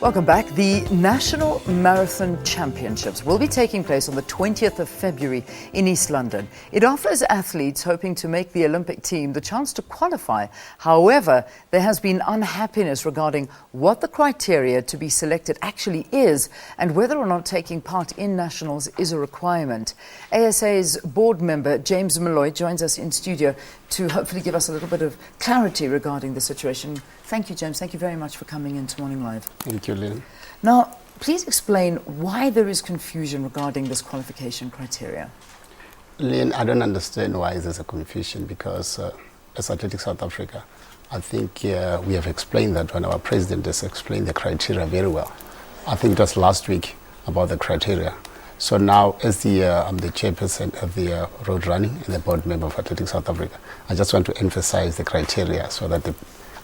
Welcome back. The National Marathon Championships will be taking place on the 20th of February in East London. It offers athletes hoping to make the Olympic team the chance to qualify. However, there has been unhappiness regarding what the criteria to be selected actually is and whether or not taking part in nationals is a requirement. ASA's board member James Moloi joins us in studio to hopefully give us a little bit of clarity regarding the situation. Thank you, James. Thank you very much for coming in to Morning Live. Thank you, Lynn. Now, please explain why there is confusion regarding this qualification criteria. Lynn, I don't understand why there's a confusion because as Athletics South Africa, I think we have explained that when our president has explained the criteria very well. I think it was last week about the criteria. So now, as I'm the chairperson of the road running and the board member of Athletics South Africa, I just want to emphasize the criteria so that the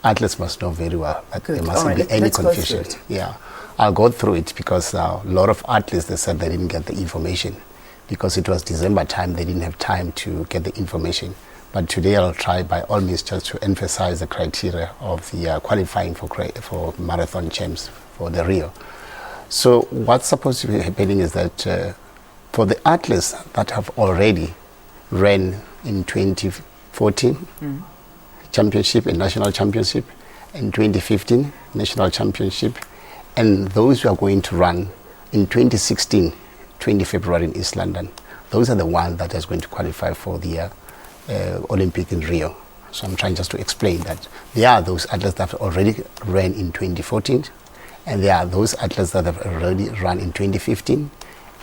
athletes must know very well that there mustn't be any confusion. Yeah, I'll go through it because a lot of athletes, they said they didn't get the information because it was December time, they didn't have time to get the information. But today I'll try by all means just to emphasize the criteria of the qualifying for marathon champs for the Rio. So what's supposed to be happening is that for the athletes that have already ran in 2014 championship and national championship, and 2015 national championship, and those who are going to run in 2016, 20 February in East London, those are the ones that is going to qualify for the Olympic in Rio. So I'm trying just to explain that there are those athletes that have already ran in 2014, and there are those athletes that have already run in 2015,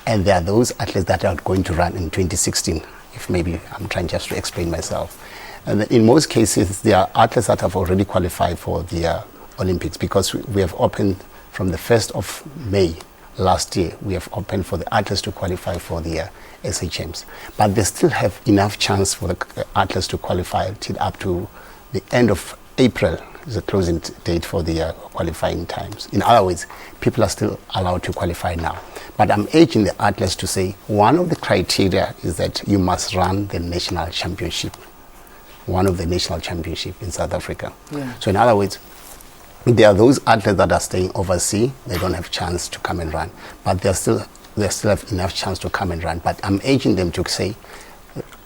and there are those athletes that are going to run in 2016, if maybe I'm trying just to explain myself. And in most cases, there are athletes that have already qualified for the Olympics because we have opened from the 1st of May last year, we have opened for the athletes to qualify for the SA Champs. But they still have enough chance for the athletes to qualify till up to the end of April, is the closing date for the qualifying times. In other words, people are still allowed to qualify now. But I'm urging the athletes to say one of the criteria is that you must run the national championship, one of the national championship in South Africa. Yeah. So in other words, there are those athletes that are staying overseas, they don't have chance to come and run, but they still have enough chance to come and run. But I'm urging them to say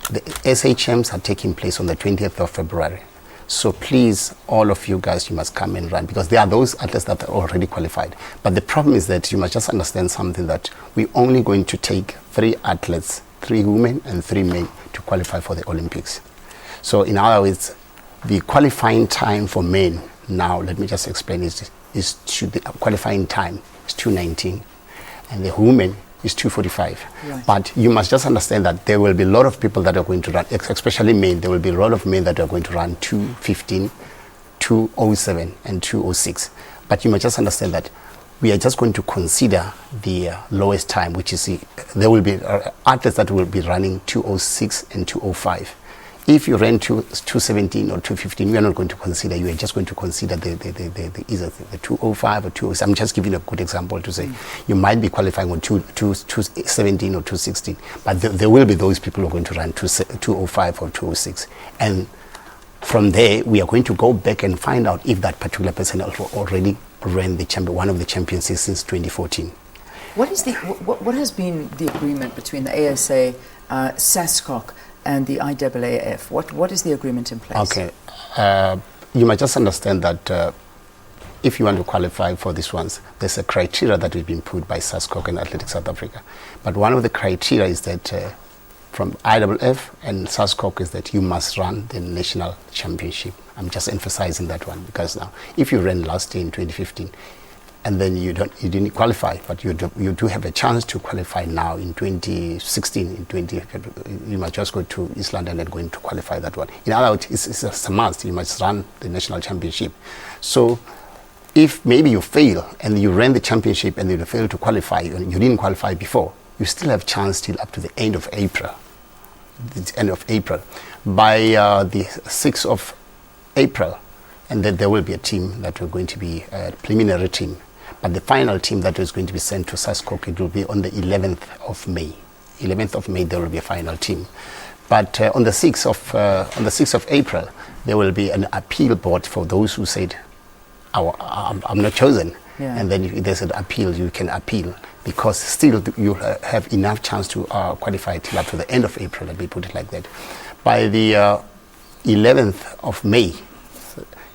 the SA Champs are taking place on the 20th of February. So please, all of you guys, you must come and run because there are those athletes that are already qualified. But the problem is that you must just understand something, that we're only going to take 3 athletes, 3 women and 3 men to qualify for the Olympics. So in other words, the qualifying time for men now, let me just explain it, the qualifying time is 2:19 and the women is 2:45. Right. But you must just understand that there will be a lot of people that are going to run, especially men. There will be a lot of men that are going to run 2:15, 2:07 and 2:06. But you must just understand that we are just going to consider the lowest time, which is there will be athletes that will be running 2:06 and 2:05. If you ran 2:17 or 2:15, we are not going to consider. You are just going to consider either the 2:05 or 2:06. I'm just giving a good example to say you might be qualifying on 2:17 or 2:16, but there will be those people who are going to run 2:05 or 2:06. And from there, we are going to go back and find out if that particular person already ran one of the championships since 2014. What has been the agreement between the ASA, SASCOC, and the IAAF? What is the agreement in place? Okay, you might just understand that if you want to qualify for these ones, there's a criteria that has been put by SASCOC and Athletics South Africa. But one of the criteria is that from IAAF and SASCOC is that you must run the national championship. I'm just emphasizing that one because now, if you ran last year in 2015, and then you didn't qualify, but you do have a chance to qualify now in 2016, you must just go to East London and going to qualify that one. In other words, it's a must. You must run the national championship. So if maybe you fail and you ran the championship and you fail to qualify, and you didn't qualify before, you still have chance till up to the end of April. The end of April. By the 6th of April, and then there will be a team that are going to be a preliminary team. But the final team that is going to be sent to SASCOC, it will be on the 11th of May. 11th of May, there will be a final team. But on the 6th of April, there will be an appeal board for those who said, I'm not chosen. Yeah. And then if there's an appeal, you can appeal, because still you have enough chance to qualify till up to the end of April, let me put it like that. By the 11th of May,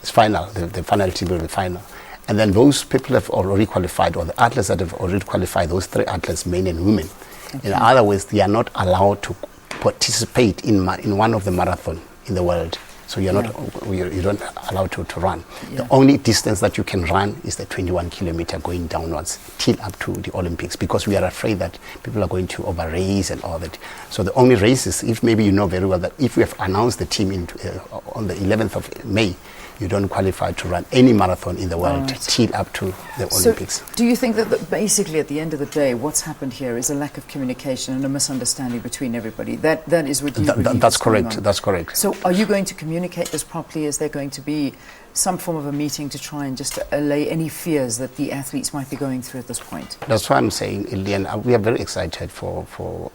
it's final, the final team will be final. And then those people have already qualified, or the athletes that have already qualified, those 3 athletes, men and women. Okay. In other words, they are not allowed to participate in one of the marathon in the world. So you're not, you don't allow to run. Yeah. The only distance that you can run is the 21 kilometer going downwards till up to the Olympics, because we are afraid that people are going to over race and all that. So the only races, if maybe you know very well that if we have announced the team on the 11th of May, you don't qualify to run any marathon in the world till up to the Olympics. So do you think that basically at the end of the day, what's happened here is a lack of communication and a misunderstanding between everybody? That is what you believe That's correct. That's correct. So are you going to communicate this properly? Is there going to be some form of a meeting to try and just allay any fears that the athletes might be going through at this point? That's why I'm saying, Ilian, we are very excited for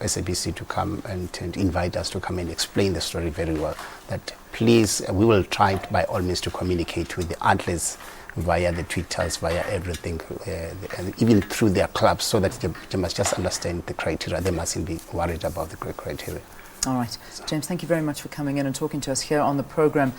SABC to come and invite us to come and explain the story very well. That please, we will try by all means to communicate with the athletes via the Twitters, via everything, and even through their clubs, so that they must just understand the criteria. They mustn't be worried about the criteria. All right. James, thank you very much for coming in and talking to us here on the programme.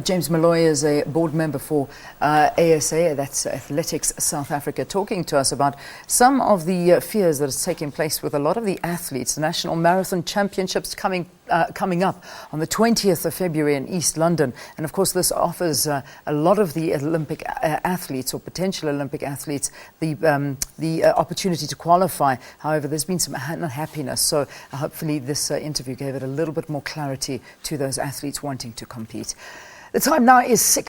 James Moloi is a board member for ASA, that's Athletics South Africa, talking to us about some of the fears that is taking place with a lot of the athletes. The National Marathon Championships coming up on the 20th of February in East London. And of course, this offers a lot of the Olympic athletes or potential Olympic athletes the opportunity to qualify. However, there's been some unhappiness. So hopefully this interview gave it a little bit more clarity to those athletes wanting to compete. The time now is 6.